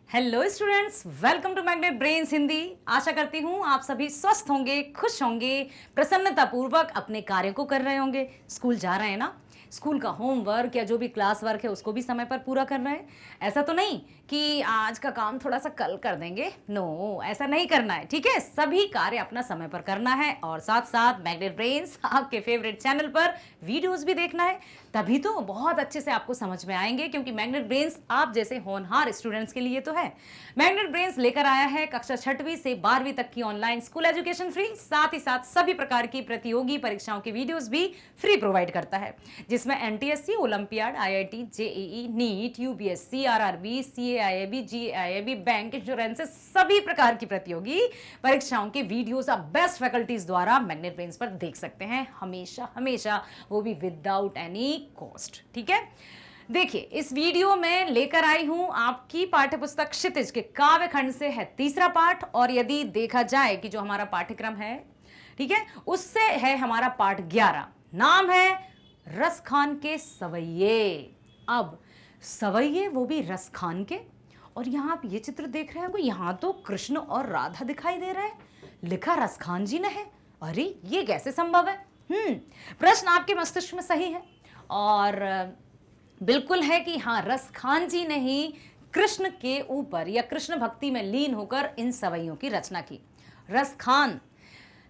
Hello students, welcome to Magnet Brains Hindi. आशा करती हूँ आप सभी स्वस्थ होंगे, खुश होंगे, प्रसन्नतापूर्वक अपने कार्य को कर रहे होंगे। स्कूल जा रहे हैं ना? स्कूल का होमवर्क या जो भी क्लास वर्क है उसको भी समय पर पूरा कर रहे हैं। ऐसा तो नहीं कि आज का काम थोड़ा सा कल कर देंगे। नो, ऐसा नहीं करना है, ठीक है? सभी कार्य अपना समय पर करना है और साथ साथ मैग्नेट ब्रेन्स आपके फेवरेट चैनल पर वीडियोस भी देखना है। तभी तो बहुत अच्छे से आपको समझ में आएंगे, क्योंकि मैग्नेट ब्रेन्स आप जैसे होनहार स्टूडेंट्स के लिए तो है। मैग्नेट ब्रेन्स लेकर आया है कक्षा 6वीं से 12वीं तक की ऑनलाइन स्कूल एजुकेशन फ्री, साथ ही साथ सभी प्रकार की प्रतियोगी परीक्षाओं की वीडियोस भी फ्री प्रोवाइड करता है, जिसमें NTSC, Olympiad, IIT, JEE, NEET, UPSC, RRB, CAIIB, JAIIB, bank, insurance, सभी प्रकार की प्रतियोगी परीक्षाओं के वीडियोस आप बेस्ट फैकल्टीज द्वारा मैग्नेट ब्रेन्स पर देख सकते हैं, हमेशा हमेशा, वो भी विदाउट एनी कॉस्ट। ठीक है, देखिए इस वीडियो में लेकर आई हूं आपकी पाठ्यपुस्तक क्षितिज के काव्य खंड से है तीसरा पाठ। और यदि देखा जाए कि जो हमारा पाठ्यक्रम है, ठीक है, उससे है हमारा पाठ 11, नाम है रस खान के सवैये। अब सवैये वो भी रस खान के, और यहां आप ये चित्र देख रहे हैं, यहां तो कृष्ण और राधा दिखाई दे रहे हैं, लिखा रस खान जी ने है। अरे ये कैसे संभव है? प्रश्न आपके मस्तिष्क में सही है और बिल्कुल है कि हाँ, रस खान जी ने ही कृष्ण के ऊपर या कृष्ण भक्ति में लीन होकर इन सवैयों की रचना की। रस खान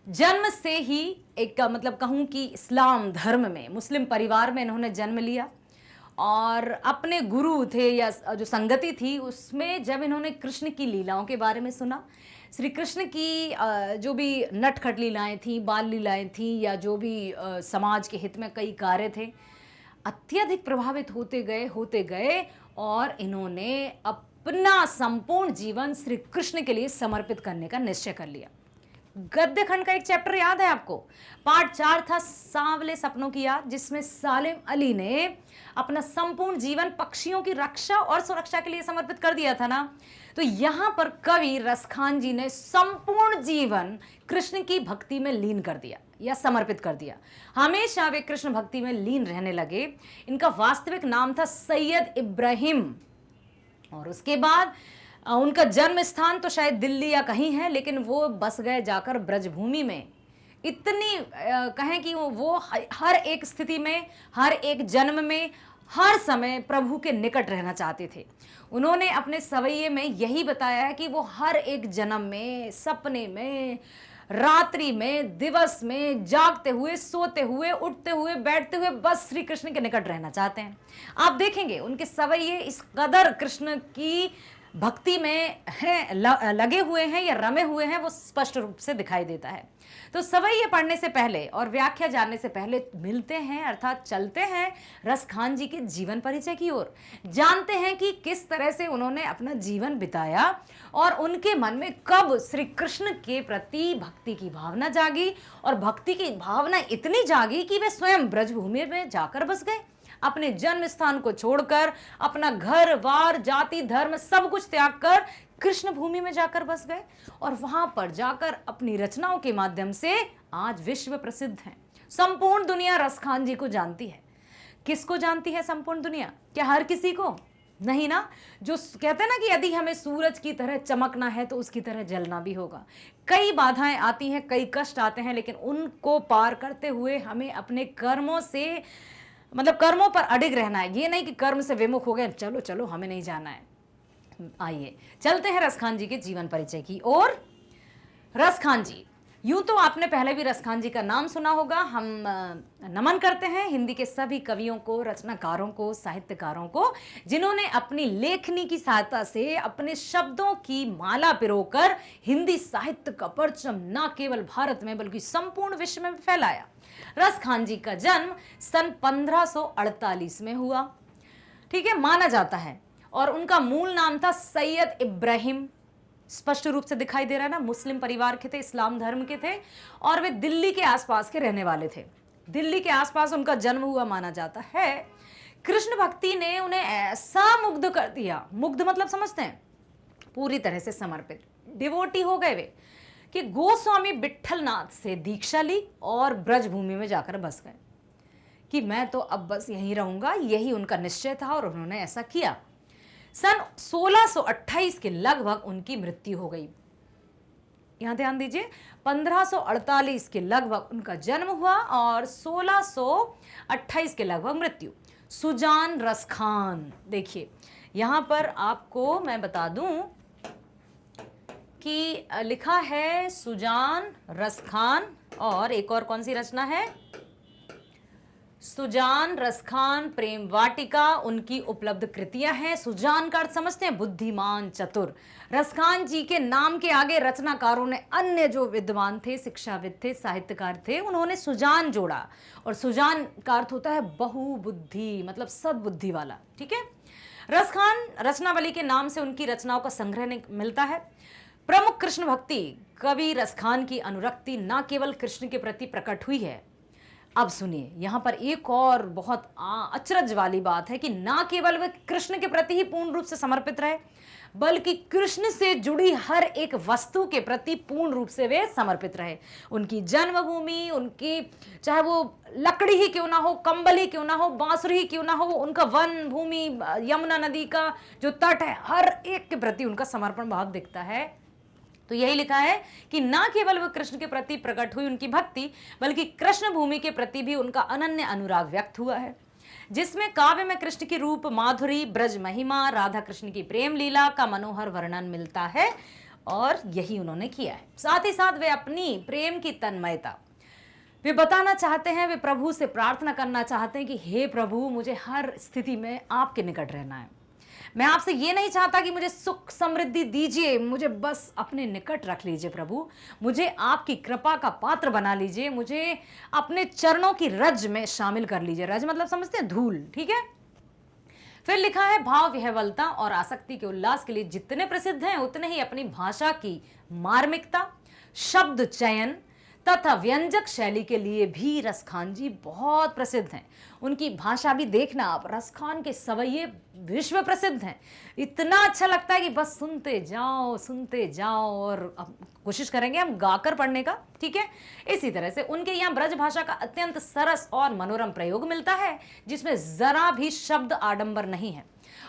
जन्म से ही एक मतलब कहूँ कि इस्लाम धर्म में, मुस्लिम परिवार में इन्होंने जन्म लिया और अपने गुरु थे या जो संगति थी उसमें जब इन्होंने कृष्ण की लीलाओं के बारे में सुना, श्री कृष्ण की जो भी नटखट लीलाएं थी, बाल लीलाएं थी, या जो भी समाज के हित में कई कार्य थे, अत्यधिक प्रभावित होते गए और इन्होंने अपना संपूर्ण जीवन श्री कृष्ण के लिए समर्पित करने का निश्चय कर लिया। गद्य खंड का एक चैप्टर याद है आपको? पार्ट 4 था सांवले सपनों की याद, जिसमें सालिम अली ने अपना संपूर्ण जीवन पक्षियों की रक्षा और सुरक्षा के लिए समर्पित कर दिया था ना। तो यहां पर कवि रस खान जी ने संपूर्ण जीवन कृष्ण की भक्ति में लीन कर दिया या समर्पित कर दिया। हमेशा वे कृष्ण भक्ति में लीन रहने लगे। इनका वास्तविक नाम था सैयद इब्राहिम, और उसके बाद उनका जन्म स्थान तो शायद दिल्ली या कहीं है, लेकिन वो बस गए जाकर ब्रजभूमि में। इतनी कहें कि वो हर एक स्थिति में, हर एक जन्म में, हर समय प्रभु के निकट रहना चाहते थे। उन्होंने अपने सवैये में यही बताया है कि वो हर एक जन्म में, सपने में, रात्रि में, दिवस में, जागते हुए, सोते हुए, उठते हुए, बैठते हुए बस श्री कृष्ण के निकट रहना चाहते हैं। आप देखेंगे उनके सवैये इस कदर कृष्ण की भक्ति में हैं, लगे हुए हैं या रमे हुए हैं, वो स्पष्ट रूप से दिखाई देता है। तो सवैये पढ़ने से पहले और व्याख्या जानने से पहले मिलते हैं, अर्थात चलते हैं रस खान जी के जीवन परिचय की ओर, जानते हैं कि किस तरह से उन्होंने अपना जीवन बिताया और उनके मन में कब श्री कृष्ण के प्रति भक्ति की भावना जागी, और भक्ति की भावना इतनी जागी कि वे स्वयं ब्रजभूमि में जाकर बस गए। अपने जन्म स्थान को छोड़कर, अपना घर बार, जाति, धर्म सब कुछ त्याग कर कृष्ण भूमि में जाकर बस गए और वहां पर जाकर अपनी रचनाओं के माध्यम से आज विश्व प्रसिद्ध हैं। संपूर्ण दुनिया रस खान जी को जानती है। किसको जानती है संपूर्ण दुनिया? क्या हर किसी को? नहीं ना। जो कहते हैं ना कि यदि हमें सूरज की तरह चमकना है तो उसकी तरह जलना भी होगा। कई बाधाएं आती हैं, कई कष्ट आते हैं, लेकिन उनको पार करते हुए हमें अपने कर्मों से, मतलब कर्मों पर अडिग रहना है। ये नहीं कि कर्म से विमुख हो गए, चलो चलो हमें नहीं जाना है। आइए चलते हैं रस खान जी के जीवन परिचय की ओर। रस खान जी, यूं तो आपने पहले भी रस खान जी का नाम सुना होगा। हम नमन करते हैं हिंदी के सभी कवियों को, रचनाकारों को, साहित्यकारों को, जिन्होंने अपनी लेखनी की सहायता से अपने शब्दों की माला पिरोकर हिंदी साहित्य का परचम न केवल भारत में बल्कि संपूर्ण विश्व में फैलाया। रस खान जी का जन्म सन 1548 में हुआ, ठीक है, माना जाता है, और उनका मूल नाम था सैयद इब्राहिम। स्पष्ट रूप से दिखाई दे रहा है ना, मुस्लिम परिवार के थे, इस्लाम धर्म के थे, और वे दिल्ली के आसपास के रहने वाले थे। दिल्ली के आसपास उनका जन्म हुआ माना जाता है। कृष्ण भक्ति ने उन्हें ऐसा मुग्ध कर दिया, मुग्ध मतलब समझते हैं, पूरी तरह से समर्पित, डिवोटी हो गए वे, कि गोस्वामी विट्ठलनाथ से दीक्षा ली और ब्रजभूमि में जाकर बस गए कि मैं तो अब बस यहीं रहूंगा। यही उनका निश्चय था और उन्होंने ऐसा किया। सन 1628 के लगभग उनकी मृत्यु हो गई। यहां ध्यान दीजिए, 1548 के लगभग उनका जन्म हुआ और 1628 के लगभग मृत्यु। सुजान रसखान, देखिए यहां पर आपको मैं बता दूं कि लिखा है सुजान रसखान, और एक और कौन सी रचना है, सुजान रसखान प्रेम वाटिका उनकी उपलब्ध कृतियां हैं। सुजान का अर्थ समझते हैं, बुद्धिमान चतुर। रसखान जी के नाम के आगे रचनाकारों ने, अन्य जो विद्वान थे, शिक्षाविद थे, साहित्यकार थे, उन्होंने सुजान जोड़ा, और सुजान का अर्थ होता है बहुबुद्धि, मतलब सद्बुद्धि वाला। ठीक है, रसखान रचनावली के नाम से उनकी रचनाओं का संग्रह मिलता है। प्रमुख कृष्ण भक्ति कवि रसखान की अनुरक्ति न केवल कृष्ण के प्रति प्रकट हुई है। अब सुनिए, यहां पर एक और बहुत अचरज वाली बात है कि ना केवल वे कृष्ण के प्रति ही पूर्ण रूप से समर्पित रहे, बल्कि कृष्ण से जुड़ी हर एक वस्तु के प्रति पूर्ण रूप से वे समर्पित रहे। उनकी जन्मभूमि, उनकी चाहे वो लकड़ी ही क्यों ना हो, कंबल ही क्यों ना हो, बांसुरी ही क्यों ना हो, उनका वन भूमि, यमुना नदी का जो तट है, हर एक के प्रति उनका समर्पण भाव दिखता है। तो यही लिखा है कि ना केवल वह कृष्ण के प्रति प्रकट हुई उनकी भक्ति, बल्कि कृष्ण भूमि के प्रति भी उनका अनन्य अनुराग व्यक्त हुआ है, जिसमें काव्य में कृष्ण की रूप माधुरी, ब्रज महिमा, राधा कृष्ण की प्रेम लीला का मनोहर वर्णन मिलता है, और यही उन्होंने किया है। साथ ही साथ वे अपनी प्रेम की तन्मयता वे बताना चाहते हैं, वे प्रभु से प्रार्थना करना चाहते हैं कि हे प्रभु, मुझे हर स्थिति में आपके निकट रहना है। मैं आपसे ये नहीं चाहता कि मुझे सुख समृद्धि दीजिए, मुझे बस अपने निकट रख लीजिए प्रभु, मुझे आपकी कृपा का पात्र बना लीजिए, मुझे अपने चरणों की रज में शामिल कर लीजिए। रज मतलब समझते हैं, धूल। ठीक है, फिर लिखा है भाव विह्वलता और आसक्ति के उल्लास के लिए जितने प्रसिद्ध हैं, उतने ही अपनी भाषा की मार्मिकता, शब्द चयन तथा व्यंजक शैली के लिए भी रसखान जी बहुत प्रसिद्ध हैं। उनकी भाषा भी देखना आप, रसखान के सवैये विश्व प्रसिद्ध हैं। इतना अच्छा लगता है कि बस सुनते जाओ, और अब कोशिश करेंगे हम गाकर पढ़ने का। ठीक है, इसी तरह से उनके यहाँ ब्रज भाषा का अत्यंत सरस और मनोरम प्रयोग मिलता है, जिसमें जरा भी शब्द आडंबर नहीं है।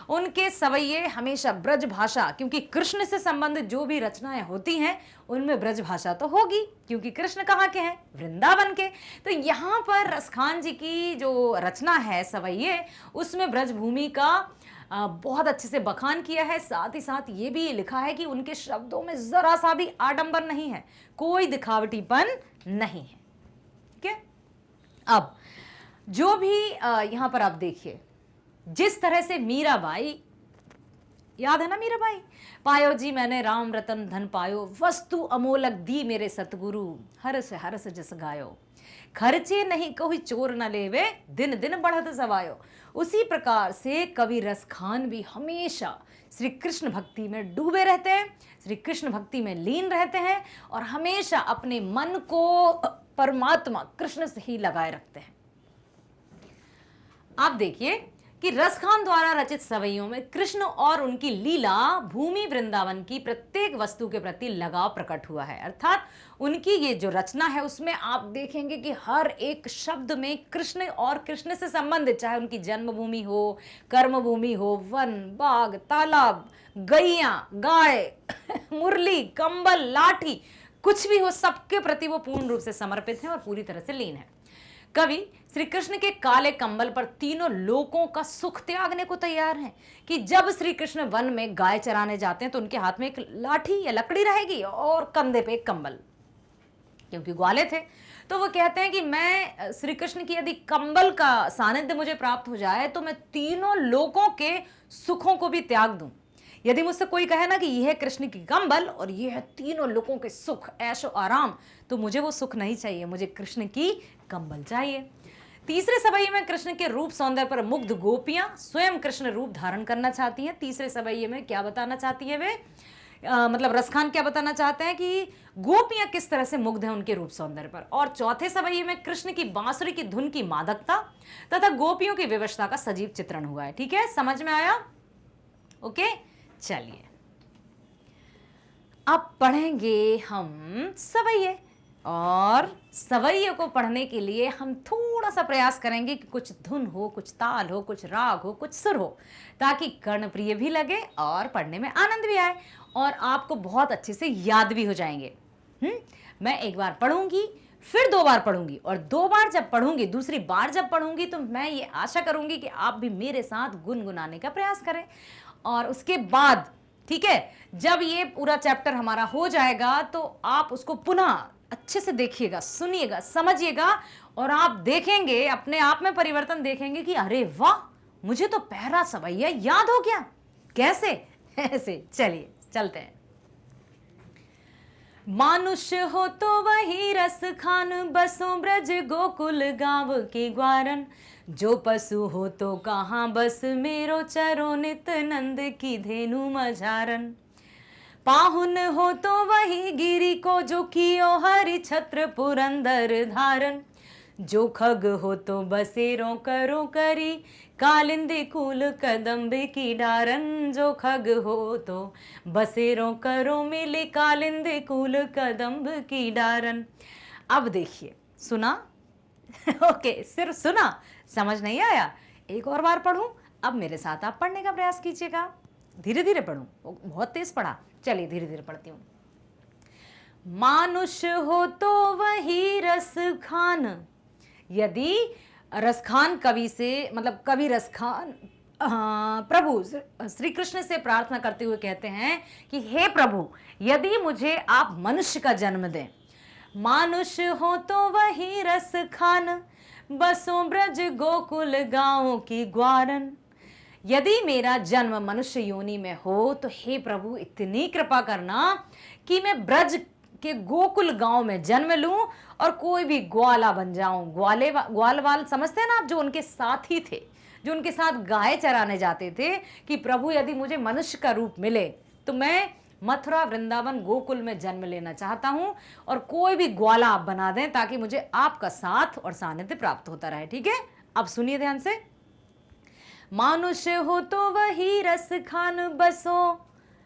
उनके सवैये हमेशा ब्रज भाषा, क्योंकि कृष्ण से संबंधित जो भी रचनाएं होती हैं उनमें ब्रज भाषा तो होगी, क्योंकि कृष्ण कहाँ के हैं, वृंदावन के। तो यहाँ पर रसखान जी की जो रचना है सवैये, उसमें ब्रज भूमि का बहुत अच्छे से बखान किया है। साथ ही साथ ये भी लिखा है कि उनके शब्दों में जरा सा भी आडंबर नहीं है, कोई दिखावटीपन नहीं है। ठीक है, अब जो भी यहाँ पर आप देखिए, जिस तरह से मीराबाई, याद है ना मीराबाई, पायो जी मैंने राम रतन धन पायो, वस्तु अमोलक दी मेरे सतगुरु, हरस जस गायो, खर्चे नहीं कोई चोर न लेवे, दिन दिन बढ़त सवायो। उसी प्रकार से कवि रसखान भी हमेशा श्री कृष्ण भक्ति में डूबे रहते हैं, श्री कृष्ण भक्ति में लीन रहते हैं, और हमेशा अपने मन को परमात्मा कृष्ण से ही लगाए रखते हैं। आप देखिए कि रसखान द्वारा रचित सवैयों में कृष्ण और उनकी लीला भूमि वृंदावन की प्रत्येक वस्तु के प्रति लगाव प्रकट हुआ है। अर्थात उनकी ये जो रचना है उसमें आप देखेंगे कि हर एक शब्द में कृष्ण और कृष्ण से संबंधित, चाहे उनकी जन्मभूमि हो, कर्मभूमि हो, वन, बाग, तालाब, गैया, गाय, मुरली, कंबल, लाठी, कुछ भी हो, सबके प्रति वो पूर्ण रूप से समर्पित हैं और पूरी तरह से लीन है। कवि श्री कृष्ण के काले कंबल पर तीनों लोकों का सुख त्यागने को तैयार हैं कि जब श्री कृष्ण वन में गाय चराने जाते हैं तो उनके हाथ में एक लाठी या लकड़ी रहेगी और कंधे पे एक कंबल, क्योंकि ग्वाले थे। तो वो कहते हैं कि मैं श्री कृष्ण की यदि कंबल का सानिध्य मुझे प्राप्त हो जाए तो मैं तीनों लोकों के सुखों को भी त्याग दूं। यदि मुझसे कोई कहे ना कि यह है कृष्ण की कंबल और यह है तीनों लोगों के सुख, ऐशो आराम, तो मुझे वो सुख नहीं चाहिए, मुझे कृष्ण की कंबल चाहिए। तीसरे सवैये में कृष्ण के रूप सौंदर्य पर मुग्ध गोपियां स्वयं कृष्ण रूप धारण करना चाहती हैं। तीसरे सवैये में क्या बताना चाहती है वे, मतलब रसखान क्या बताना चाहते हैं कि गोपियां किस तरह से मुग्ध हैं उनके रूप सौंदर्य पर। और चौथे सवैये में कृष्ण की बांसुरी की धुन की मादकता तथा गोपियों की विवशता का सजीव चित्रण हुआ है। ठीक है, समझ में आया? ओके, चलिए अब पढ़ेंगे हम सवैये। और सवैये को पढ़ने के लिए हम थोड़ा सा प्रयास करेंगे कि कुछ धुन हो, कुछ ताल हो, कुछ राग हो, कुछ सुर हो, ताकि कर्णप्रिय भी लगे और पढ़ने में आनंद भी आए और आपको बहुत अच्छे से याद भी हो जाएंगे। मैं एक बार पढ़ूंगी, फिर 2 बार पढ़ूंगी, और 2 बार जब पढ़ूंगी, दूसरी बार जब पढ़ूंगी, तो मैं ये आशा करूंगी कि आप भी मेरे साथ गुनगुनाने का प्रयास करें। और उसके बाद, ठीक है, जब ये पूरा चैप्टर हमारा हो जाएगा तो आप उसको पुनः अच्छे से देखिएगा, सुनिएगा, समझिएगा, और आप देखेंगे, अपने आप में परिवर्तन देखेंगे कि अरे वाह, मुझे तो पहला सवैया याद हो गया। कैसे? ऐसे। चलिए चलते हैं। मानुष हो तो वही रस खान, बसो ब्रज गोकुल गाँव के ग्वारन। जो पशु हो तो कहाँ बस, मेरो चरो नित नंद की धेनु मझारन। पाहुन हो तो वही गिरी को, जो कियो हरि छत्र पुरंदर धारन। जो खग हो तो बसेरो करो करी, कालिंदी कूल कदम्ब की डारन। जो खग हो तो बसेरो करो मिले, कालिंदी कूल कदम्ब की डारन। अब देखिए, सुना? ओके, सिर्फ सुना, समझ नहीं आया? एक और बार पढ़ूं? अब मेरे साथ आप पढ़ने का प्रयास कीजिएगा। धीरे धीरे पढ़ूं, बहुत तेज पढ़ा। चलिए धीरे धीरे पढ़ती हूं। मानुष हो तो वही रस खान। यदि रसखान कवि से, मतलब कवि रसखान प्रभु श्री कृष्ण से प्रार्थना करते हुए कहते हैं कि हे प्रभु, यदि मुझे आप मनुष्य का जन्म दें। मानुष हो तो वही रस खान, बसों ब्रज गोकुल गाँव की ग्वारन। यदि मेरा जन्म मनुष्य योनि में हो तो हे प्रभु, इतनी कृपा करना कि मैं ब्रज के गोकुल गांव में जन्म लूं और कोई भी ग्वाला बन जाऊं। ग्वालवाल समझते हैं ना आप, जो उनके साथी थे, जो उनके साथ गाय चराने जाते थे, कि प्रभु यदि मुझे मनुष्य का रूप मिले तो मैं मथुरा, वृंदावन, गोकुल में जन्म लेना चाहता हूं, और कोई भी ग्वाला आप बना दें ताकि मुझे आपका साथ और सानिध्य प्राप्त होता रहे। ठीक है, अब सुनिए ध्यान से। मानुष हो तो वही रस खान,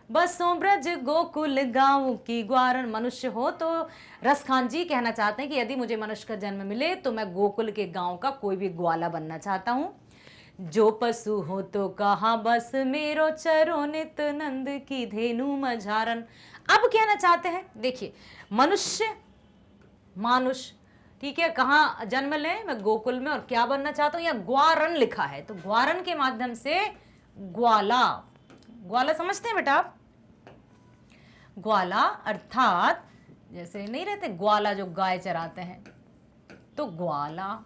बसों ब्रज गोकुल गाँव की ग्वारन। मनुष्य हो तो रसखान जी कहना चाहते हैं कि यदि मुझे मनुष्य का जन्म मिले तो मैं गोकुल के गांव का कोई भी ग्वाला बनना चाहता हूं। जो पशु हो तो कहा बस, मेरो चरो नित नंद की धेनु मझारन। अब कहना चाहते हैं, देखिए, मानुष, ठीक है, कहाँ जन्म लें? मैं गोकुल में, और क्या बनना चाहता हूं? या ग्वारन लिखा है, तो ग्वारन के माध्यम से ग्वाला समझते हैं बेटा आप? ग्वाला अर्थात जैसे नहीं रहते ग्वाला जो गाय चराते हैं, तो ग्वाला,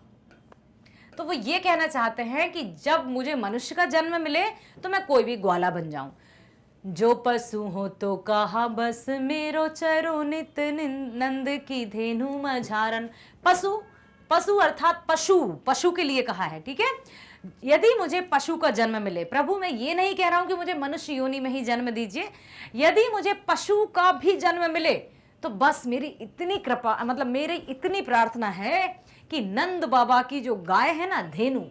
तो वो ये कहना चाहते हैं कि जब मुझे मनुष्य का जन्म मिले तो मैं कोई भी ग्वाला बन जाऊं। जो पशु हो तो कहा बस, मेरो चरो नित नंद की धेनु मझारन। पशु अर्थात पशु के लिए कहा है। ठीक है, यदि मुझे पशु का जन्म मिले, प्रभु मैं ये नहीं कह रहा हूं कि मुझे मनुष्य योनि में ही जन्म दीजिए, यदि मुझे पशु का भी जन्म मिले तो बस मेरी इतनी कृपा, मतलब मेरी इतनी प्रार्थना है कि नंद बाबा की जो गाय है ना, धेनु,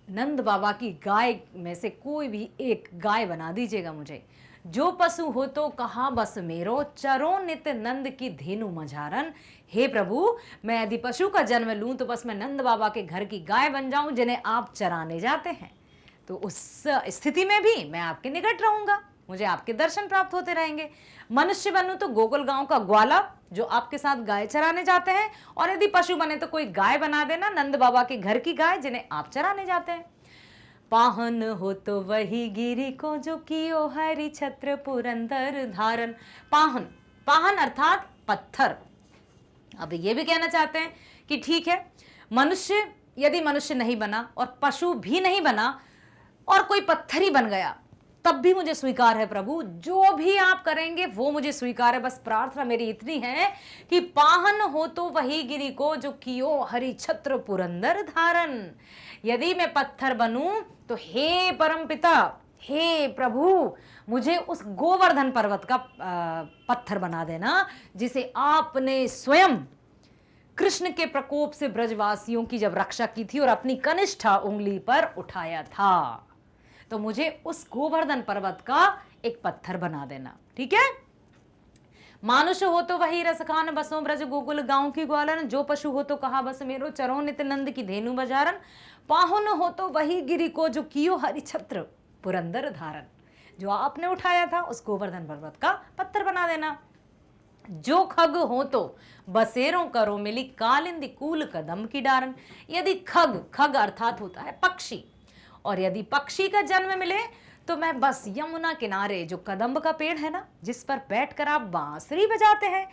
नंद बाबा की गाय में से कोई भी एक गाय बना दीजिएगा मुझे। जो पशु हो तो कहा बस, मेरो चरो नित नंद की धेनु मझारन। हे प्रभु, मैं यदि पशु का जन्म लूं तो बस मैं नंद बाबा के घर की गाय बन जाऊं जिन्हें आप चराने जाते हैं। तो उस स्थिति में भी मैं आपके निकट रहूंगा, मुझे आपके दर्शन प्राप्त होते रहेंगे। मनुष्य बनूं तो गोकुल गांव का ग्वाला जो आपके साथ गाय चराने जाते हैं, और यदि पशु बने तो कोई गाय बना देना, नंद बाबा के घर की गाय जिन्हें आप चराने जाते हैं। पाहन हो तो वही गिरी को, जो कियो हरि छत्र पुरंदर धारन। पाहन अर्थात पत्थर। अब ये भी कहना चाहते हैं कि ठीक है, मनुष्य यदि मनुष्य नहीं बना और पशु भी नहीं बना और कोई पत्थर ही बन गया, तब भी मुझे स्वीकार है प्रभु, जो भी आप करेंगे वो मुझे स्वीकार है। बस प्रार्थना मेरी इतनी है कि पाहन हो तो वही गिरी को, जो कियो हरि छत्र पुरंदर धारन। यदि मैं पत्थर बनूं तो हे परमपिता, हे प्रभु, मुझे उस गोवर्धन पर्वत का पत्थर बना देना जिसे आपने स्वयं कृष्ण के प्रकोप से ब्रजवासियों की जब रक्षा की थी और अपनी कनिष्ठा उंगली पर उठाया था, तो मुझे उस गोवर्धन पर्वत का एक पत्थर बना देना। ठीक है, मानुष हो तो वही रस खान, बसों ब्रज गोकुल गांव की ग्वालन, जो पशु हो तो कहा बस मेरो, चरो नित नंद की धेनु बजारन, पाहुन हो तो वही गिरी को, जो कियो हरि छत्र पुरंदर धारन। जो आपने उठाया था उस गोवर्धन पर्वत का पत्थर बना देना। जो खग हो तो बसेरों करो मिली, कालिंदी कूल कदम की डारन। यदि खग, खग अर्थात होता है पक्षी, और यदि पक्षी का जन्म मिले तो मैं बस यमुना किनारे जो कदम्ब का पेड़ है ना, जिस पर बैठकर आप बांसुरी बजाते हैं,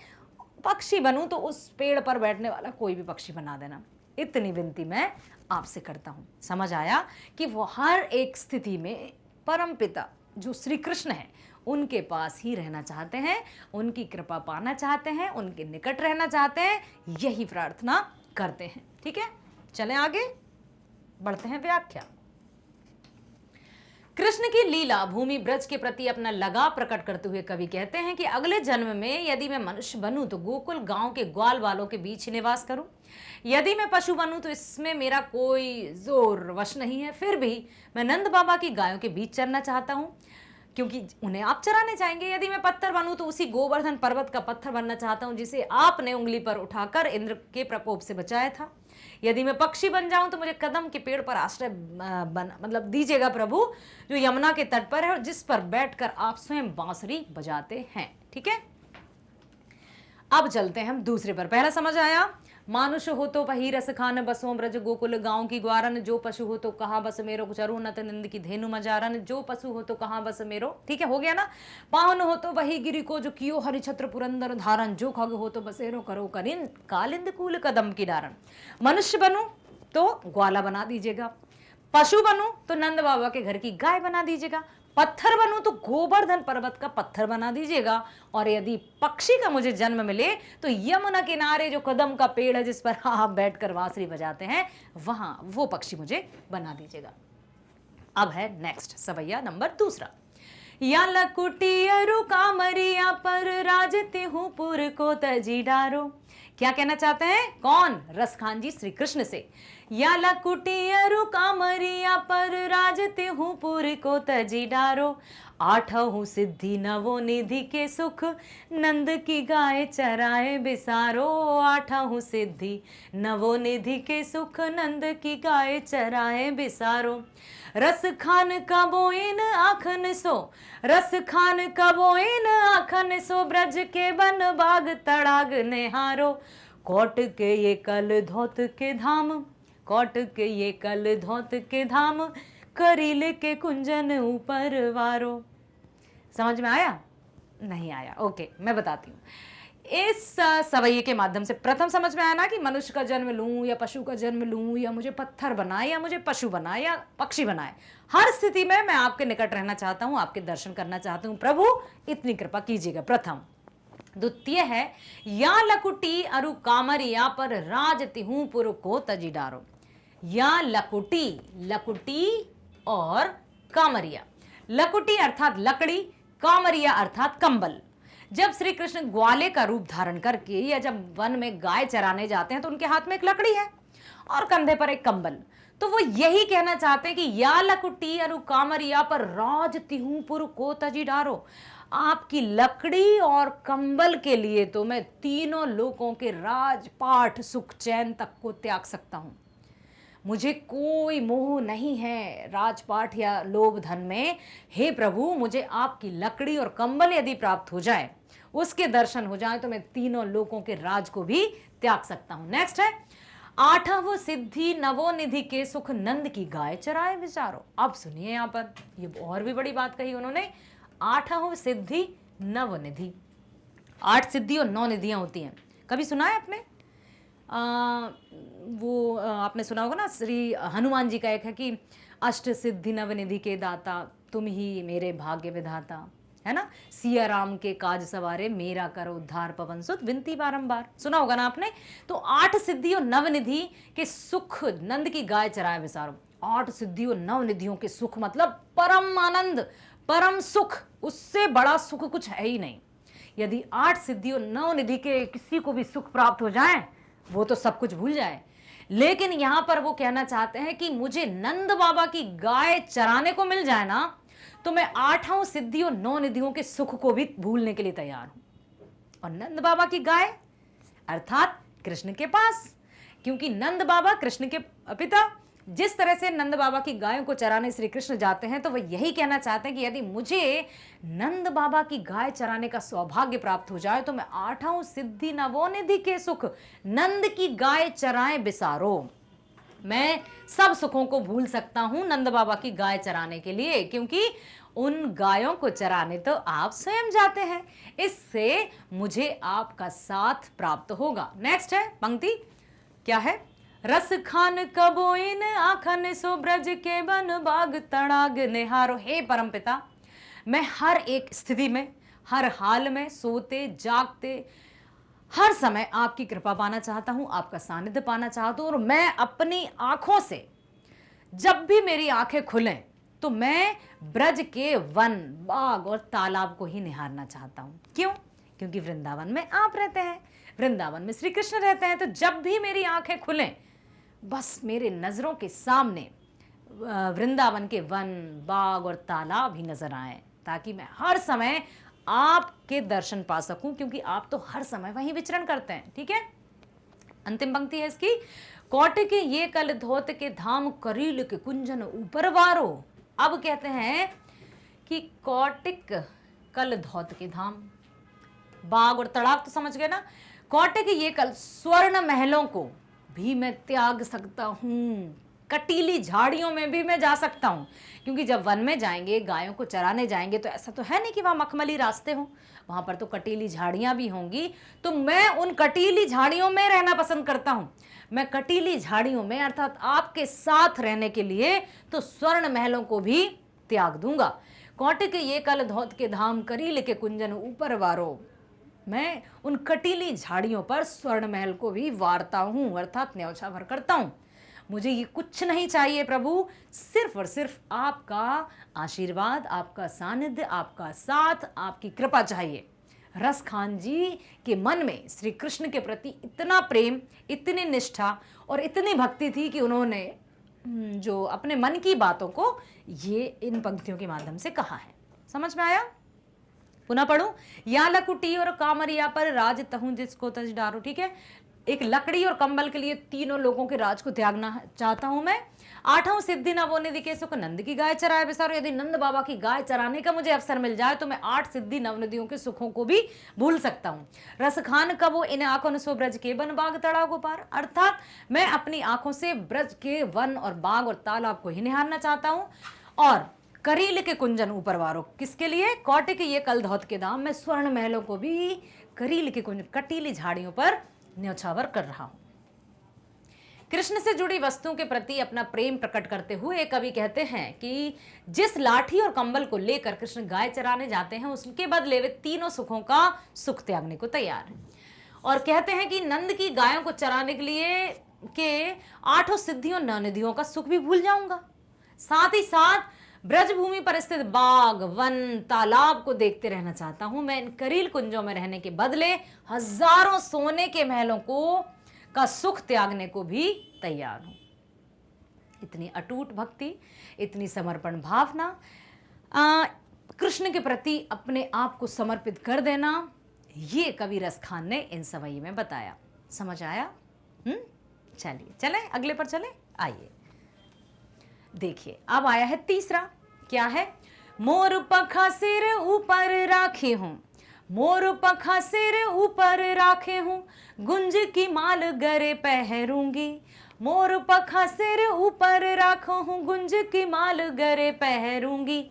पक्षी बनूं तो उस पेड़ पर बैठने वाला कोई भी पक्षी बना देना। इतनी विनती मैं आपसे करता हूं। समझ आया कि वो हर एक स्थिति में परम पिता जो श्री कृष्ण है उनके पास ही रहना चाहते हैं, उनकी कृपा पाना चाहते हैं, उनके निकट रहना चाहते हैं, यही प्रार्थना करते हैं। ठीक है, चलें आगे बढ़ते हैं व्याख्या। कृष्ण की लीला भूमि ब्रज के प्रति अपना लगाव प्रकट करते हुए कवि कहते हैं कि अगले जन्म में यदि मैं मनुष्य बनूं तो गोकुल गांव के ग्वाल वालों के बीच ही निवास करूं। यदि मैं पशु बनूं तो इसमें मेरा कोई जोर वश नहीं है, फिर भी मैं नंद बाबा की गायों के बीच चरना चाहता हूं, क्योंकि उन्हें आप चराने जाएंगे। यदि मैं पत्थर बनूं तो उसी गोवर्धन पर्वत का पत्थर बनना चाहता हूं जिसे आपने उंगली पर उठाकर इंद्र के प्रकोप से बचाया था। यदि मैं पक्षी बन जाऊं तो मुझे कदम के पेड़ पर आश्रय मतलब दीजिएगा प्रभु, जो यमुना के तट पर है और जिस पर बैठकर आप स्वयं बांसुरी बजाते हैं। ठीक है, अब चलते हैं हम दूसरे पर। पहला समझ आया, मानुष हो तो वही रस खान, बसों ब्रज गोकुल गांव की ग्वारन, जो पशु हो तो कहा बस मेरो, चरु नत नंद की धेनु मजारन, जो पशु हो तो कहा बस मेरो। ठीक है, हो गया ना। पावन हो तो वही गिरी को, जो कियो हरि छत्र पुरंदर धारन, जो खग हो तो बसेरो करो करिन, कालिंद कूल कदम की डारन। मनुष्य बनूं तो ग्वाला बना दीजिएगा, पशु बनूं तो नंद बाबा के घर की गाय बना दीजिएगा, पत्थर बनूं तो गोवर्धन पर्वत का पत्थर बना दीजिएगा, और यदि पक्षी का मुझे जन्म मिले तो यमुना किनारे जो कदम का पेड़ है जिस पर आप बैठकर बांसुरी बजाते हैं वहां वो पक्षी मुझे बना दीजिएगा। अब है नेक्स्ट सवैया नंबर दूसरा। या लकुटी अरु कामरिया पर राजते हूं पुर को तजी डारो। क्या कहना चाहते हैं? कौन? रसखान जी श्री कृष्ण से। या लकुटी अरु कामरिया पर राजते हूं पुर को तजी डारो, आठहु सिद्धि नवो निधि के सुख नंद की गाय चराए बिसारो। आठहु सिद्धि नवो निधि के सुख नंद की गाय चराए बिसारो। रस खान कबोइन आखन सो, रस खान कबोइन आखन सो, ब्रज के बन बाग तड़ाग नेहारो। कोट के ये कल धोत के धाम, कोट के ये कल धोत के धाम, करील के कुंजन ऊपर वारो। समझ में आया? नहीं आया? ओके, मैं बताती हूँ। इस सवैये के माध्यम से प्रथम समझ में आया ना कि मनुष्य का जन्म लूं या पशु का जन्म लूं, या मुझे पत्थर बनाए या मुझे पशु बनाए या पक्षी बनाए, हर स्थिति में मैं आपके निकट रहना चाहता हूं, आपके दर्शन करना चाहता हूं, प्रभु इतनी कृपा कीजिएगा। प्रथम। द्वितीय है, या लकुटी अरु कामरिया पर राज तिहू पुर को तजी डारो। या लकुटी, लकुटी और कामरिया। लकुटी अर्थात लकड़ी, कामरिया अर्थात कंबल। जब श्री कृष्ण ग्वाले का रूप धारण करके या जब वन में गाय चराने जाते हैं तो उनके हाथ में एक लकड़ी है और कंधे पर एक कंबल। तो वो यही कहना चाहते हैं कि या लकुटी अरु कामरिया पर राज तिहूपुर को तजी डारो। आपकी लकड़ी और कंबल के लिए तो मैं तीनों लोकों के राजपाट सुख चैन तक को त्याग सकता हूं। मुझे कोई मोह नहीं है राजपाट या लोभ धन में। हे प्रभु, मुझे आपकी लकड़ी और कंबल यदि प्राप्त हो जाए, उसके दर्शन हो जाए, तो मैं तीनों लोकों के राज को भी त्याग सकता हूं। नेक्स्ट है, आठव सिद्धि नवोनिधि के सुख नंद की गाय चराए विचारो। अब सुनिए, यहां पर ये और भी बड़ी बात कही उन्होंने। आठव सिद्धि नवनिधि, 8 सिद्धि और 9 निधियां होती हैं। कभी सुना है आपने? वो आपने सुना होगा ना, श्री हनुमान जी का एक है कि अष्ट सिद्धि नवनिधि के दाता, तुम ही मेरे भाग्य विधाता, है ना। सिया राम के काज सवारे, मेरा करो उद्धार पवन सुत, विनती बारंबार। सुना होगा ना आपने। तो 8 सिद्धि और नवनिधि के सुख नंद की गाय चराए विसारो। 8 सिद्धि और नवनिधियों के सुख मतलब परम आनंद, परम सुख, उससे बड़ा सुख कुछ है ही नहीं। यदि 8 सिद्धि और 9 निधि के किसी को भी सुख प्राप्त हो जाए, वो तो सब कुछ भूल जाए। लेकिन यहां पर वो कहना चाहते हैं कि मुझे नंद बाबा की गाय चराने को मिल जाए ना, तो मैं 8 सिद्धि और 9 निधियों के सुख को भी भूलने के लिए तैयार हूं। और नंद बाबा की गाय अर्थात कृष्ण के पास, क्योंकि नंद बाबा कृष्ण के पिता। जिस तरह से नंद बाबा की गायों को चराने श्री कृष्ण जाते हैं, तो वह यही कहना चाहते हैं कि यदि मुझे नंद बाबा की गाय चराने का सौभाग्य प्राप्त हो जाए तो मैं 8 सिद्धि नवोनिधि के सुख नंद की गाय चराए बिसारो। मैं सब सुखों को भूल सकता हूं नंद बाबा की गाय चराने के लिए, क्योंकि उन गायों को चराने तो आप स्वयं जाते हैं, इससे मुझे आपका साथ प्राप्त होगा। नेक्स्ट है पंक्ति, क्या है? रस खान कबोइन आखन सो ब्रज के बन बाग तड़ाग निहारो। हे परमपिता, मैं हर एक स्थिति में, हर हाल में, सोते जागते हर समय आपकी कृपा पाना चाहता हूं, आपका सानिध्य पाना चाहता हूं। और मैं अपनी आंखों से, जब भी मेरी आंखें खुलें तो मैं ब्रज के वन, बाग और तालाब को ही निहारना चाहता हूं। क्यों? क्योंकि वृंदावन में आप रहते हैं, वृंदावन में श्री कृष्ण रहते हैं। तो जब भी मेरी आंखें खुलें, बस मेरे नजरों के सामने वृंदावन के वन, बाग और तालाब ही नजर आए, ताकि मैं हर समय आपके दर्शन पा सकूं, क्योंकि आप तो हर समय वहीं विचरण करते हैं। ठीक है, अंतिम पंक्ति है इसकी, कोट के ये कल धोत के धाम करील के कुंजन ऊपर वारो। अब कहते हैं कि कौटिक कल धौत के धाम, बाग और तड़ाग तो समझ गए ना। कौटिक ये कल स्वर्ण महलों को भी मैं त्याग सकता हूं, कटीली झाड़ियों में भी मैं जा सकता हूं, क्योंकि जब वन में जाएंगे, गायों को चराने जाएंगे, तो ऐसा तो है नहीं कि वहां मखमली रास्ते हों, वहां पर तो कटीली झाड़ियां भी होंगी। तो मैं उन कटीली झाड़ियों में रहना पसंद करता हूं। मैं कटीली झाड़ियों में अर्थात आपके साथ रहने के लिए तो स्वर्ण महलों को भी त्याग दूंगा। कौटिक ये कल धौत के धाम करील के कुंजन ऊपर वारो। मैं उन कटीली झाड़ियों पर स्वर्ण महल को भी वारता हूं, अर्थात न्यौछावर करता हूं। मुझे ये कुछ नहीं चाहिए प्रभु, सिर्फ और सिर्फ आपका आशीर्वाद, आपका सानिध्य, आपका साथ, आपकी कृपा चाहिए। रस खान जी के मन में श्री कृष्ण के प्रति इतना प्रेम, इतनी निष्ठा और इतनी भक्ति थी कि उन्होंने जो अपने मन की बातों को ये इन पंक्तियों के माध्यम से कहा है। समझ में आया? पुनः पढ़ूं, या लकुटी और कामरिया पर राज तहूं जिसको तज डारो। ठीक है, एक लकड़ी और कंबल के लिए तीनों लोगों के राज को त्यागना चाहता हूं मैं। 8 सिद्धि नवोनिधि के सुख नंद की गाय चराए बिसारो। यदि नंद बाबा की गाय चराने का मुझे अवसर मिल जाए तो मैं 8 सिद्धि नवनिधियों के सुखों को भी भूल सकता हूं। रस खान कबो इन आंखों सो ब्रज के वन बाग तड़ागो पार, अर्थात मैं अपनी आंखों से ब्रज के वन और बाग और तालाब को ही निहारना चाहता हूं। और करील के कुंजन ऊपर वारो, किसके लिए? कौटिक ये कल धौत के दाम, मैं स्वर्ण महलों को भी करील के कुंजन, कटीली झाड़ियों पर न्यौछावर कर रहा हूं। कृष्ण से जुड़ी वस्तुओं के प्रति अपना प्रेम प्रकट करते हुए कवि कहते हैं कि जिस लाठी और कंबल को लेकर कृष्ण गाय चराने जाते हैं, उसके बदले वे तीनों सुखों का सुख त्यागने को तैयार हैं। और कहते हैं कि नंद की गायों को चराने के लिए के 8 सिद्धियों नवनिधियों का सुख भी भूल जाऊंगा। साथ ही साथ ब्रजभूमि पर स्थित बाग, वन, तालाब को देखते रहना चाहता हूं। मैं इन करील कुंजों में रहने के बदले हजारों सोने के महलों का सुख त्यागने को भी तैयार हूं। इतनी अटूट भक्ति, इतनी समर्पण भावना, कृष्ण के प्रति अपने आप को समर्पित कर देना, ये कवि रस खान ने इन सवई में बताया। समझ आया? चलिए चलें अगले पर चलें। आइए देखिए, अब आया है तीसरा। क्या है? मोर पखा सिर ऊपर राखे हूं, मोर पखा सिर ऊपर राखे हूं, गुंज की माल गरे पहरूंगी। मोर पखा सिर ऊपर राखो हूं, गुंज की माल गरे पहरूंगी।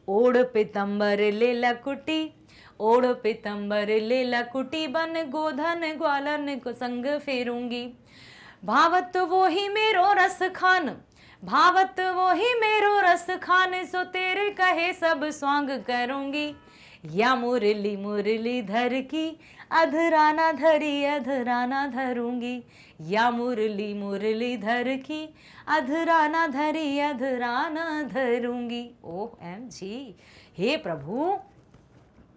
ओढ़ पितंबर ले लकुटी, ओढ़ पितंबर ले लकुटी, बन गोधन ग्वालन को संग फेरूंगी। भावत वो ही मेरो रस खान, भावत वो ही मेरो रस खान, सो तेरे कहे सब स्वांग करूंगी। या मुरली मुरली धर की, अधराना धरी अधराना धरूंगी। या मुरली मुरली धर की, अधराना धरी अधराना धरूंगी। OMG, हे प्रभु,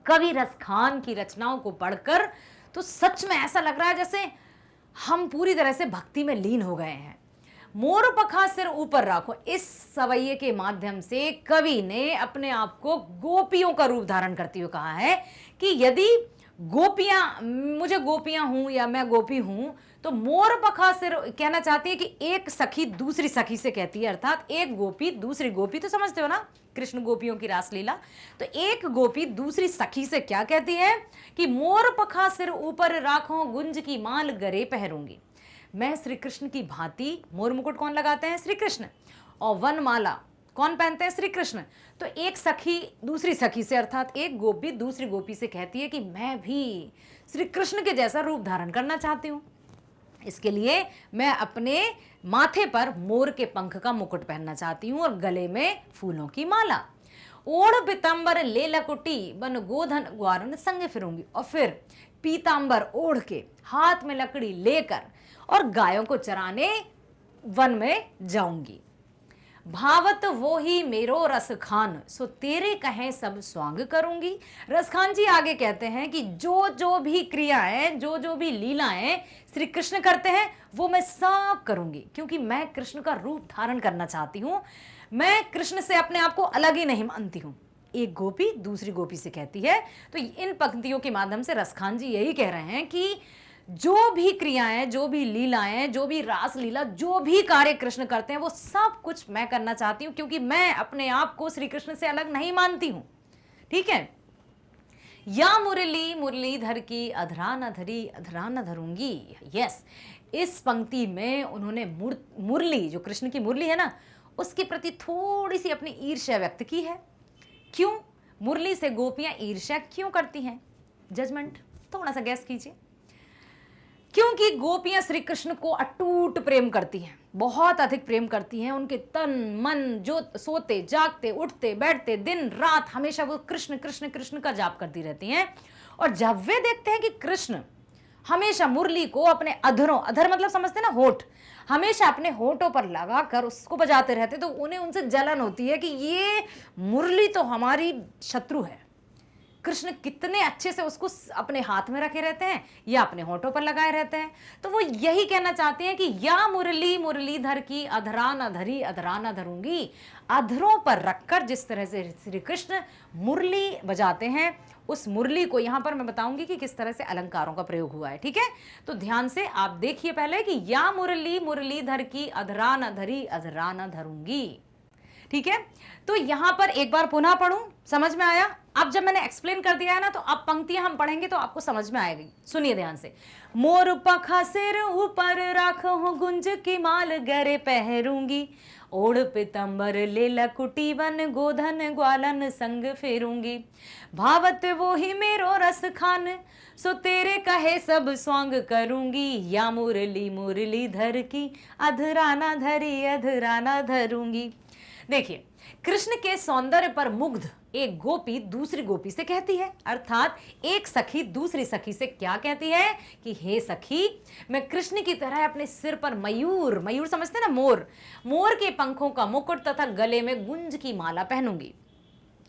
कवि रस खान की रचनाओं को पढ़कर तो सच में ऐसा लग रहा है जैसे हम पूरी तरह से भक्ति में लीन हो गए हैं। मोर पखा सिर ऊपर राखो, इस सवैये के माध्यम से कवि ने अपने आप को गोपियों का रूप धारण करते हुए कहा है कि यदि गोपियां, मुझे गोपियां हूं या मैं गोपी हूं, तो मोर पखा सिर कहना चाहती है कि एक सखी दूसरी सखी से कहती है, अर्थात एक गोपी दूसरी गोपी, तो समझते हो ना कृष्ण गोपियों की रासलीला। तो एक गोपी दूसरी सखी से क्या कहती है कि मोर पखा सिर ऊपर राखो गुंज की माल गरे पहरूंगी। मैं श्री कृष्ण की भांति, मोर मुकुट कौन लगाते हैं? श्री कृष्ण। और वनमाला कौन पहनते हैं? श्री कृष्ण। तो एक सखी दूसरी सखी से, अर्थात एक गोपी दूसरी गोपी से कहती है कि मैं भी श्री कृष्ण के जैसा रूप धारण करना चाहती हूँ, इसके लिए मैं अपने माथे पर मोर के पंख का मुकुट पहनना चाहती हूँ और गले में फूलों की माला। ओढ़ पीताम्बर ले लकुटी बन गोधन ग्वारन संग फिरूंगी। और फिर पीताम्बर ओढ़ के हाथ में लकड़ी लेकर और गायों को चराने वन में जाऊंगी। भावत वो ही मेरो रस खान, सो तेरे कहें सब स्वांग करूंगी। रसखान जी आगे कहते हैं कि जो जो भी क्रियाएं, जो जो भी लीलाएं श्री कृष्ण करते हैं वो मैं सब करूंगी, क्योंकि मैं कृष्ण का रूप धारण करना चाहती हूं। मैं कृष्ण से अपने आप को अलग ही नहीं मानती हूं। एक गोपी दूसरी गोपी से कहती है। तो इन पंक्तियों के माध्यम से रसखान जी यही कह रहे हैं कि जो भी क्रियाएं, जो भी लीलाएं, जो भी रास लीला, जो भी कार्य कृष्ण करते हैं वो सब कुछ मैं करना चाहती हूं, क्योंकि मैं अपने आप को श्री कृष्ण से अलग नहीं मानती हूं। ठीक है। या मुरली मुरलीधर की अधरा न धरी अधरा न धरूंगी। यस, इस पंक्ति में उन्होंने मुरली, जो कृष्ण की मुरली है ना, उसके प्रति थोड़ी सी अपनी ईर्ष्या व्यक्त की है। क्यों? मुरली से गोपियां ईर्ष्या क्यों करती हैं? जजमेंट थोड़ा सा गैस कीजिए। क्योंकि गोपियां श्री कृष्ण को अटूट प्रेम करती हैं, बहुत अधिक प्रेम करती हैं। उनके तन मन, जो सोते जागते उठते बैठते दिन रात हमेशा वो कृष्ण कृष्ण कृष्ण का जाप करती रहती हैं। और जब वे देखते हैं कि कृष्ण हमेशा मुरली को अपने अधरों, अधर मतलब समझते हैं ना, होठ, हमेशा अपने होठों पर लगाकर उसको बजाते रहते, तो उन्हें उनसे जलन होती है कि ये मुरली तो हमारी शत्रु है। कृष्ण कितने अच्छे से उसको अपने हाथ में रखे रहते हैं या अपने होठों पर लगाए रहते हैं। तो वो यही कहना चाहते हैं कि या मुरली मुरलीधर की अधरा न धरी अधरा न धरूंगी। अधरों पर रखकर जिस तरह से श्री कृष्ण मुरली बजाते हैं, उस मुरली को यहां पर मैं बताऊंगी कि किस तरह से अलंकारों का प्रयोग हुआ है। ठीक है, तो ध्यान से आप देखिए पहले कि या मुरली मुरलीधर की अधरा न धरी अधरा न धरूंगी। ठीक है, तो यहां पर एक बार पुनः पढ़ूं, समझ में आया? अब जब मैंने एक्सप्लेन कर दिया है ना, तो अब पंक्तियां हम पढ़ेंगे तो आपको समझ में आएगी। सुनिए ध्यान से। मोर पखा सिर ऊपर राखो गुंज की माल गरे पहरूंगी। ओढ़ पीतम्बर ले लकुटी वन गोधन ग्वालन संग फेरूंगी। भावत वो ही मेरो रस खान, सो तेरे कहे सब स्वांग करूंगी। या मुरली मुरलीधर की अधरा ना धरी अधरा ना धरूंगी। देखिए, कृष्ण के सौंदर्य पर मुग्ध एक गोपी दूसरी गोपी से कहती है, अर्थात एक सखी दूसरी सखी से क्या कहती है कि हे सखी, मैं कृष्ण की तरह अपने सिर पर मयूर, मयूर समझते हैं ना, मोर, मोर के पंखों का मुकुट तथा गले में गुंज की माला पहनूंगी।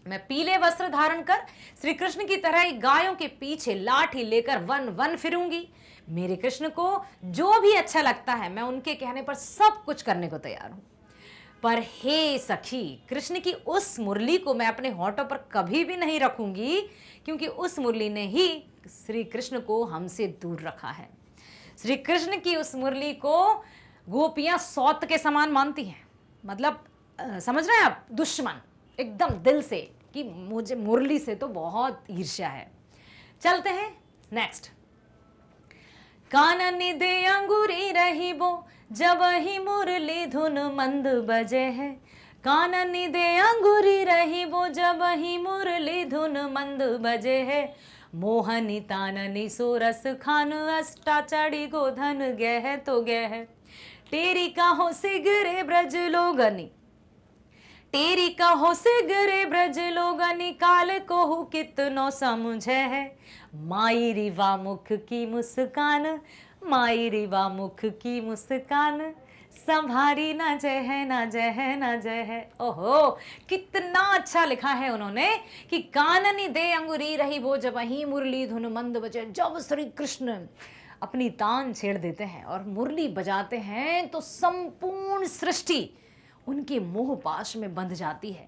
मैं पीले वस्त्र धारण कर श्री कृष्ण की तरह गायों के पीछे लाठी लेकर वन वन फिरूंगी। मेरे कृष्ण को जो भी अच्छा लगता है मैं उनके कहने पर सब कुछ करने को तैयार हूं। पर हे सखी, कृष्ण की उस मुरली को मैं अपने होठों पर कभी भी नहीं रखूंगी, क्योंकि उस मुरली ने ही श्री कृष्ण को हमसे दूर रखा है। श्री कृष्ण की उस मुरली को गोपियां सौत के समान मानती हैं, मतलब समझ रहे हैं आप, दुश्मन एकदम दिल से, कि मुझे मुरली से तो बहुत ईर्ष्या है। चलते हैं नेक्स्ट। कानन दे अंगूरी रही वो जब ही मुरली धुन मंद बजे है। कानन दे अंगूरी रही वो जब ही मुरली धुन मंद बजे है। मोहनी ताननी सोरस खान अष्टा चढ़ी गोधन गह तो गह। तेरी काहो सिगरे ब्रज लोगनी, तेरी कहो सिगरे ब्रज लोगनी, काल कोहु कितनो समझे है। माई रिवा मुख की मुस्कान, माई रिवा मुख की मुस्कान, संभारी ना जय है ना जय है ना जय है। ओहो, कितना अच्छा लिखा है उन्होंने कि काननी दे अंगुरी रही वो जब ही मुरली धुन मंद बजे। जब श्री कृष्ण अपनी तान छेड़ देते हैं और मुरली बजाते हैं तो संपूर्ण सृष्टि उनके मोह पाश में बंध जाती है।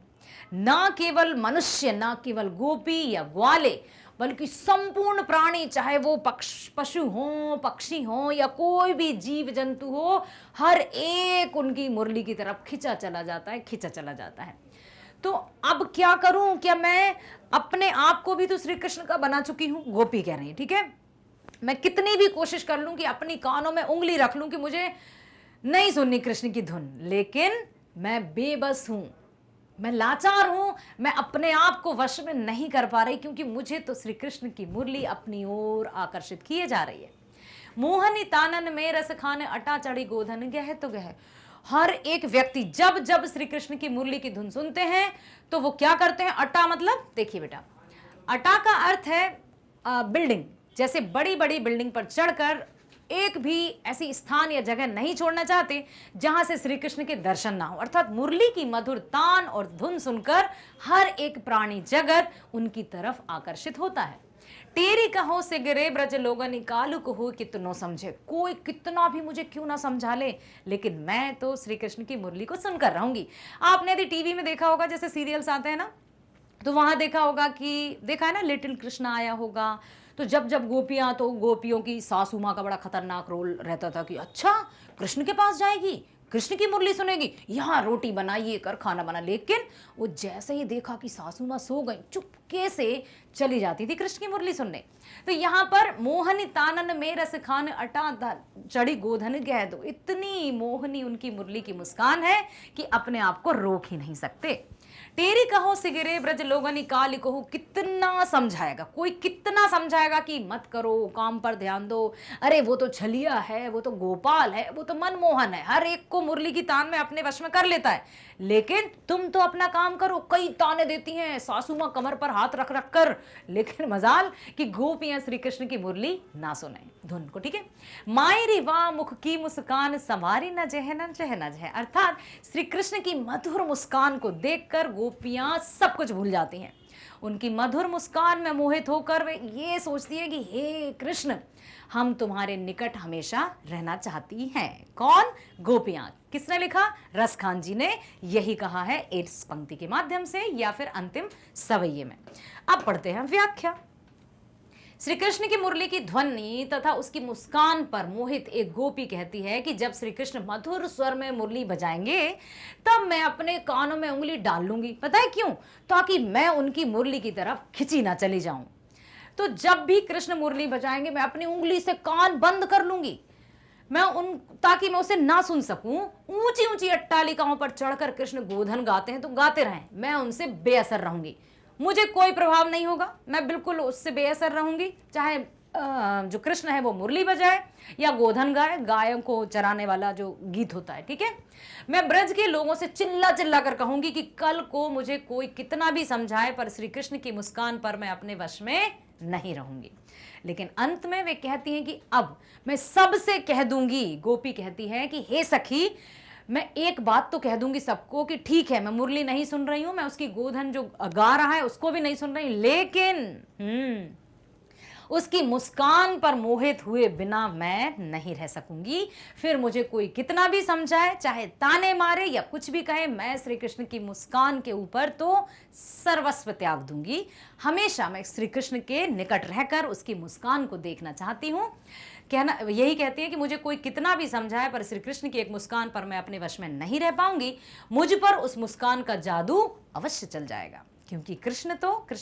ना केवल मनुष्य, ना केवल गोपी या ग्वाले, बल्कि संपूर्ण प्राणी, चाहे वो पशु हो, पक्षी हो या कोई भी जीव जंतु हो, हर एक उनकी मुरली की तरफ खिंचा चला जाता है, खिंचा चला जाता है। तो अब क्या करूं? क्या मैं अपने आप को भी तो श्री कृष्ण का बना चुकी हूं? गोपी कह रही है, ठीक है, मैं कितनी भी कोशिश कर लूं कि अपनी कानों में उंगली रख लूं कि मुझे नहीं सुननी कृष्ण की धुन, लेकिन मैं बेबस हूं, मैं लाचार हूं, मैं अपने आप को वश में नहीं कर पा रही, क्योंकि मुझे तो श्री कृष्ण की मुरली अपनी ओर आकर्षित किए जा रही है। मोहनी तानन में रस खान अटा चढ़ी गोधन गह तो गह। हर एक व्यक्ति जब जब श्री कृष्ण की मुरली की धुन सुनते हैं तो वो क्या करते हैं? अटा मतलब, देखिए बेटा, अटा का अर्थ है बिल्डिंग। जैसे बड़ी बड़ी बिल्डिंग पर चढ़कर एक भी ऐसी स्थान या जगह नहीं छोड़ना चाहते जहां से श्री कृष्ण के दर्शन ना हो, अर्थात मुरली की मधुर तान और धुन सुनकर हर एक प्राणी जगत उनकी तरफ आकर्षित होता है। तेरी कहो से गिरे ब्रज लोगन कालू को हो कितनो समझे। कोई कितना भी मुझे क्यों ना समझा ले, लेकिन मैं तो श्री कृष्ण की मुरली को सुनकर रहूंगी। आपने यदि टीवी में देखा होगा, जैसे सीरियल्स आते हैं ना, तो वहां देखा होगा कि, देखा है ना, लिटिल कृष्णा आया होगा, तो जब जब गोपियां, तो गोपियों की सासू माँ का बड़ा खतरनाक रोल रहता था कि अच्छा कृष्ण के पास जाएगी, कृष्ण की मुरली सुनेगी, यहाँ रोटी बना, ये कर, खाना बना। लेकिन वो जैसे ही देखा कि सासू माँ सो गई, चुपके से चली जाती थी कृष्ण की मुरली सुनने। तो यहाँ पर मोहनी तानन में रस खान अटा चढ़ी गोधन गह दो, इतनी मोहनी उनकी मुरली की मुस्कान है कि अपने आप को रोक ही नहीं सकते। तेरी कहो सिगरे ब्रज लोगनी काली कहो, कितना समझाएगा, कोई कितना समझाएगा कि मत करो, काम पर ध्यान दो, अरे वो तो छलिया है, वो तो गोपाल है, वो तो मनमोहन है, हर एक को मुरली की तान में अपने वश में कर लेता है, लेकिन तुम तो अपना काम करो। कई ताने देती हैं सासू माँ कमर पर हाथ रख रख कर, लेकिन मजाल कि गोपियां श्री कृष्ण की मुरली ना सुने धुन को, ठीक है। मायरी वाह मुख की मुस्कान संवारी न जह न जह न जह, अर्थात श्री कृष्ण की मधुर मुस्कान को देखकर गोपियां सब कुछ भूल जाती हैं। उनकी मधुर मुस्कान में मोहित होकर वे ये सोचती है कि हे कृष्ण, हम तुम्हारे निकट हमेशा रहना चाहती हैं। कौन? गोपियां। किसने लिखा? रस खान जी ने यही कहा है इस पंक्ति के माध्यम से या फिर अंतिम सवैये में। अब पढ़ते हैं व्याख्या। श्री कृष्ण की मुरली की ध्वनि तथा उसकी मुस्कान पर मोहित एक गोपी कहती है कि जब श्री कृष्ण मधुर स्वर में मुरली बजाएंगे तब मैं अपने कानों में उंगली डाल लूंगी। पता है क्यों? ताकि मैं उनकी मुरली की तरफ खिंची ना चली जाऊं। तो जब भी कृष्ण मुरली बजाएंगे मैं अपनी उंगली से कान बंद कर लूंगी, ताकि मैं उसे ना सुन सकूं। ऊंची ऊंची अट्टालिकाओं पर चढ़कर कृष्ण गोधन गाते हैं तो गाते रहें, मैं उनसे बेअसर रहूंगी, मुझे कोई प्रभाव नहीं होगा, मैं बिल्कुल उससे बेअसर रहूंगी। चाहे जो कृष्ण है वो मुरली बजाए या गोधन गाए, गायों को चराने वाला जो गीत होता है, ठीक है। मैं ब्रज के लोगों से चिल्ला चिल्ला कर कहूंगी कि कल को मुझे कोई कितना भी समझाए पर श्री कृष्ण की मुस्कान पर मैं अपने वश में नहीं रहूंगी। लेकिन अंत में वे कहती हैं कि अब मैं सबसे कह दूंगी। गोपी कहती है कि हे सखी, मैं एक बात तो कह दूंगी सबको कि ठीक है मैं मुरली नहीं सुन रही हूं, मैं उसकी गोधन जो गा रहा है उसको भी नहीं सुन रही, लेकिन उसकी मुस्कान पर मोहित हुए बिना मैं नहीं रह सकूंगी। फिर मुझे कोई कितना भी समझाए, चाहे ताने मारे या कुछ भी कहे, मैं श्री कृष्ण की मुस्कान के ऊपर तो सर्वस्व त्याग दूंगी। हमेशा मैं श्री कृष्ण के निकट रहकर उसकी मुस्कान को देखना चाहती हूँ। कहना यही कहती है कि मुझे कोई कितना भी समझाए पर श्री कृष्ण की एक मुस्कान पर मैं अपने वश में नहीं रह पाऊंगी। मुझ पर उस मुस्कान का जादू अवश्य चल जाएगा, क्योंकि कृष्ण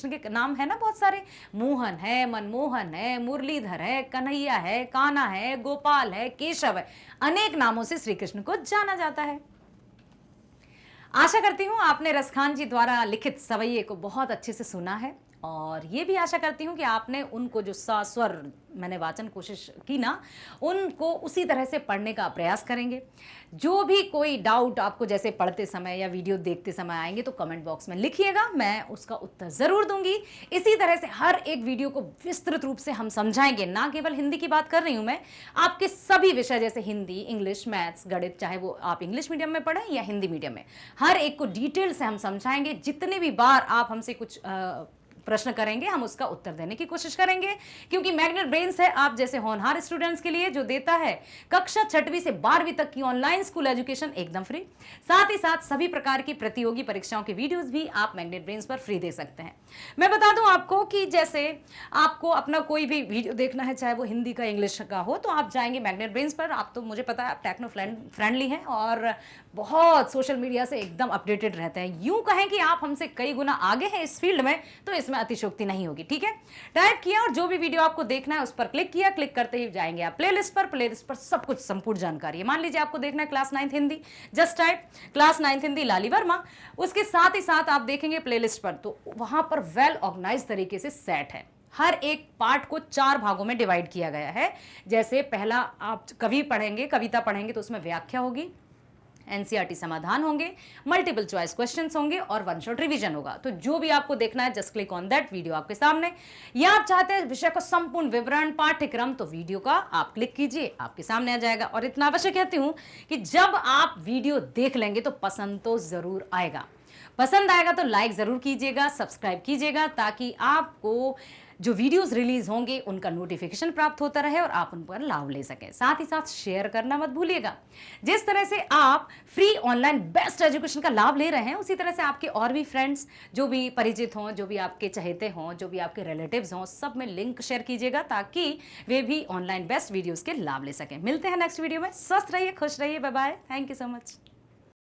के नाम है ना बहुत सारे, मोहन है, मनमोहन है, मुरलीधर है, कन्हैया है, कान्हा है, गोपाल है, केशव है, अनेक नामों से श्री कृष्ण को जाना जाता है। आशा करती हूँ आपने रस खान जी द्वारा लिखित सवैये को बहुत अच्छे से सुना है, और ये भी आशा करती हूँ कि आपने उनको जो स्वर मैंने वाचन कोशिश की ना, उनको उसी तरह से पढ़ने का प्रयास करेंगे। जो भी कोई डाउट आपको जैसे पढ़ते समय या वीडियो देखते समय आएंगे तो कमेंट बॉक्स में लिखिएगा, मैं उसका उत्तर ज़रूर दूंगी। इसी तरह से हर एक वीडियो को विस्तृत रूप से हम समझाएंगे, ना केवल हिंदी की बात कर रही हूँ मैं, आपके सभी विषय जैसे हिंदी, इंग्लिश, मैथ्स, गणित, चाहे वो आप इंग्लिश मीडियम में पढ़ें या हिंदी मीडियम में, हर एक को डिटेल से हम समझाएंगे। जितने भी बार आप हमसे कुछ प्रश्न करेंगे, हम उसका उत्तर देने की कोशिश करेंगे, क्योंकि मैग्नेट ब्रेन्स है आप जैसे होनहार स्टूडेंट्स के लिए, जो देता है कक्षा 6वीं से 12वीं तक की ऑनलाइन स्कूल एजुकेशन एकदम फ्री। साथ ही साथ सभी प्रकार की प्रतियोगी परीक्षाओं के वीडियोस भी आप मैग्नेट ब्रेन्स पर फ्री दे सकते हैं। मैं बता दूं आपको कि जैसे आपको अपना कोई भी वीडियो देखना है, चाहे वो हिंदी का, इंग्लिश का हो, तो आप जाएंगे मैग्नेट ब्रेन्स पर। आप तो मुझे पता है आप टेक्नो फ्रेंडली हैं और बहुत सोशल मीडिया से एकदम अपडेटेड रहते हैं। यूं कहें कि आप हमसे कई गुना आगे हैं इस फील्ड में, तो इसमें अतिशोक्ति नहीं होगी। ठीक है, टाइप किया और जो भी वीडियो आपको देखना है उस पर क्लिक किया। क्लिक करते ही जाएंगे आप प्लेलिस्ट पर सब कुछ संपूर्ण जानकारी है। मान लीजिए आपको देखना है class 9th Hindi, just type class 9th Hindi Lali Verma. उसके साथ ही साथ आप देखेंगे प्लेलिस्ट पर, तो वहां पर वेल ऑर्गेनाइज तरीके से सेट है। हर एक पार्ट को 4 भागों में डिवाइड किया गया है। जैसे पहला आप कविता पढ़ेंगे तो उसमें व्याख्या होगी, एनसीईआरटी समाधान होंगे, मल्टीपल चॉइस क्वेश्चंस होंगे और वन शॉट रिवीजन होगा। तो जो भी आपको देखना है just click on that video आपके सामने। या आप चाहते हैं विषय का संपूर्ण विवरण, पाठ्यक्रम, तो वीडियो का आप क्लिक कीजिए, आपके सामने आ जाएगा। और इतना अवश्य कहती हूं कि जब आप वीडियो देख लेंगे तो पसंद तो जरूर आएगा। पसंद आएगा तो लाइक जरूर कीजिएगा, सब्सक्राइब कीजिएगा, ताकि आपको जो वीडियोस रिलीज होंगे उनका नोटिफिकेशन प्राप्त होता रहे और आप उन पर लाभ ले सकें। साथ ही साथ शेयर करना मत भूलिएगा। जिस तरह से आप फ्री ऑनलाइन बेस्ट एजुकेशन का लाभ ले रहे हैं, उसी तरह से आपके और भी फ्रेंड्स जो भी परिचित हों, जो भी आपके चहेते हों, जो भी आपके रिलेटिव्स हों, सब में लिंक शेयर कीजिएगा, ताकि वे भी ऑनलाइन बेस्ट वीडियोस के लाभ ले सकें। मिलते हैं नेक्स्ट वीडियो में। स्वस्थ रहिए, खुश रहिए, bye bye, thank you so much.